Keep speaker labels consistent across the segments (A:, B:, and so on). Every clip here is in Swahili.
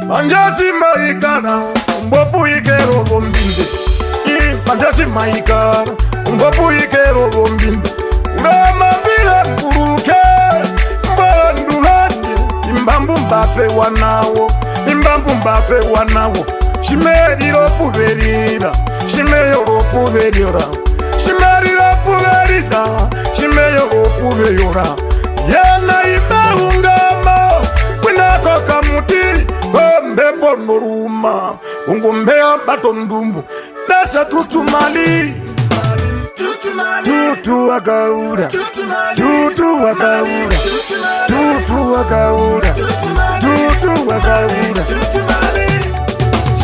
A: Manjasi maikana Mbopu ikero gombinde Manjasi maikana Mbopu ikero gombinde Urama bila kuruke Mbandulanye Imbambu mbafe wanawo Imbambu mbafe wanawo Shimeri ropu verira Shimeyo ropu verira Shimeri ropu verira Shimeyo ropu verira Yana imeungama Winako kamuti Kombe bonoruma Ungumbea batondumbu Nasa tutumali Tutu wakaura Tutu wakaura Tutu wakaura Tutu wakaura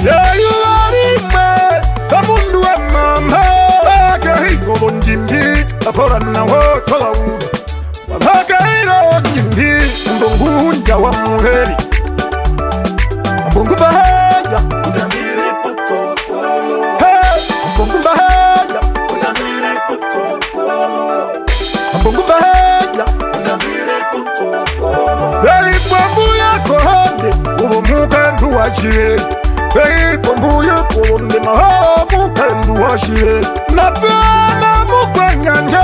A: Shayu warime Kamundu wa mama Waka hiko bonjindi Afora na woto wa ura Waka hiro njindi Ndongunja wa muheri Mbungu bahaya Udamiri potopolo Mbungu bahaya Udamiri potopolo Mbungu bahaya Udamiri potopolo Beli pombu yako hande Uvo mukendu wachire Beli pombu yako hande Maho mukendu wachire Napena mukwanyanje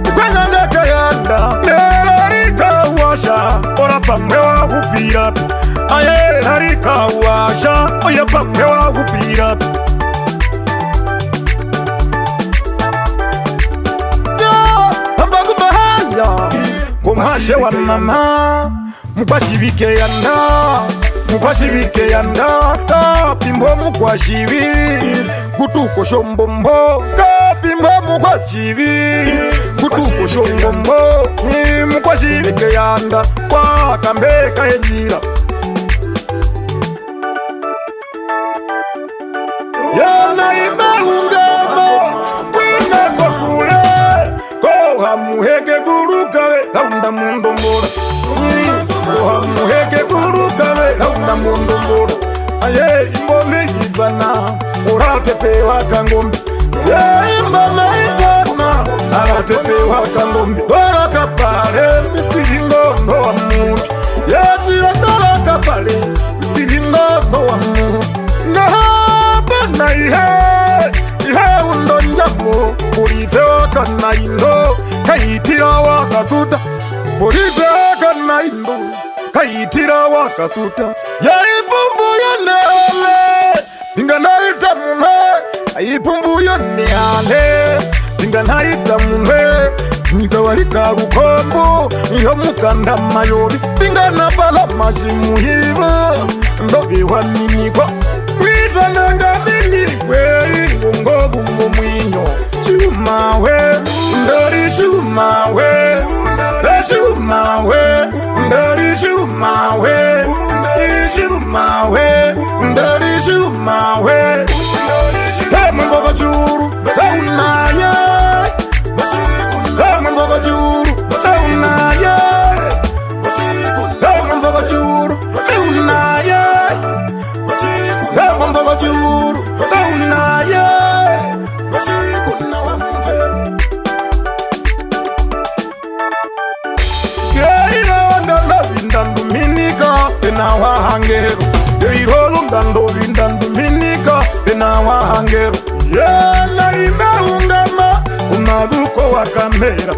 A: Mukwanyanje kayanda Nera rika washa Ora pamewa upira Aye harika washa Oya pamewa upira Mbagu bahaya Kumhashe wa mama Mkwashibike yanda Mkwashibike yanda Kapimbo mkwashibi Kutuko shombombo Kapimbo mkwashibi Kutuko shombombo Mkwashibike yanda Kwa kambeka yenjira Yana imeungama Kwina kwa kule Koha muhege gurukawe Launda mundo mbora Koha muhege gurukawe Launda mundo mbora Aye imbome hivana Uratepe waka ngombi Ye imbome hivana Aratepe waka ngombi Dora kapare Mipiringo no wa mundi Ye tira dora kapare Mipiringo no wa mundi Na ihe undo njamo Burife waka na indo Kaitira waka tuta Burife waka na indo Kaitira waka tuta Ya ipumbu yonele Pinga na ita mume Ipumbu yonele Pinga na ita mume Nika walika ukombo Iyo mukanda mayori Pinga na pala majimu hiva Ndogi waninigwa Wiza nanga minigwe Ngongogu mwinyo Shumawe Ndori shumawe Shumawe Ndori shumawe Shumawe Ndori shumawe Mbogo churu Saunaya Mbogo churu Saunaya Mbogo churu Saunaya Mbogo churu Saunaya Kuna wa mfe Geiro nganda vindandu minika Ena wa hangero Geiro ngando vindandu minika Ena wa hangero Yena imeungama Unaduko wa kamera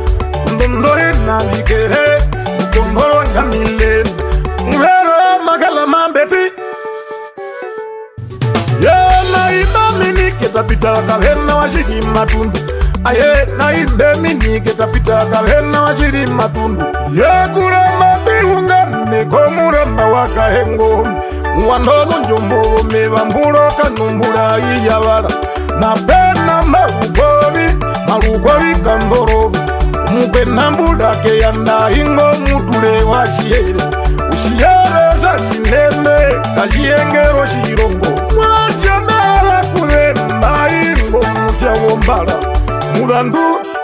A: Ndondore na ligere Ukondoro nyamileni Mwero magala mambeti Yena imamini ketapita Kavena wa shiri matundu Aye na imamini ketapita Kavena wa shiri matundu Yekura mabiunga Mekomura mawaka hengo Mwandozo njombo Mebamburo kanumbura iyabara Na pena marugobi kandorovu Mukwe nambuda ke yanda Ingo mutule wa shiere Ushiere za sineme Kajiengero shirongo Mwashamara kuremba Ingo musya wombara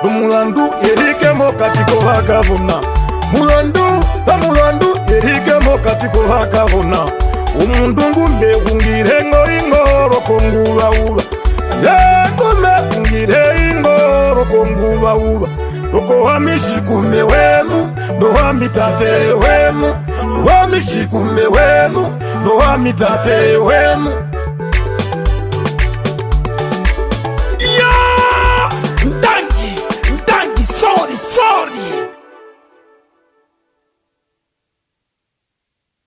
A: Mulandu Erike mokatiko hakavuna Mulandu Erike mokatiko hakavuna Umundungu mbekungire Ingoro konguwa ula Yengume kungire Ingoro konguwa ula Loko wa mishikume wenu Ndo wa mitate wenu Wa wamishikumbe wenu nowa mitate wenu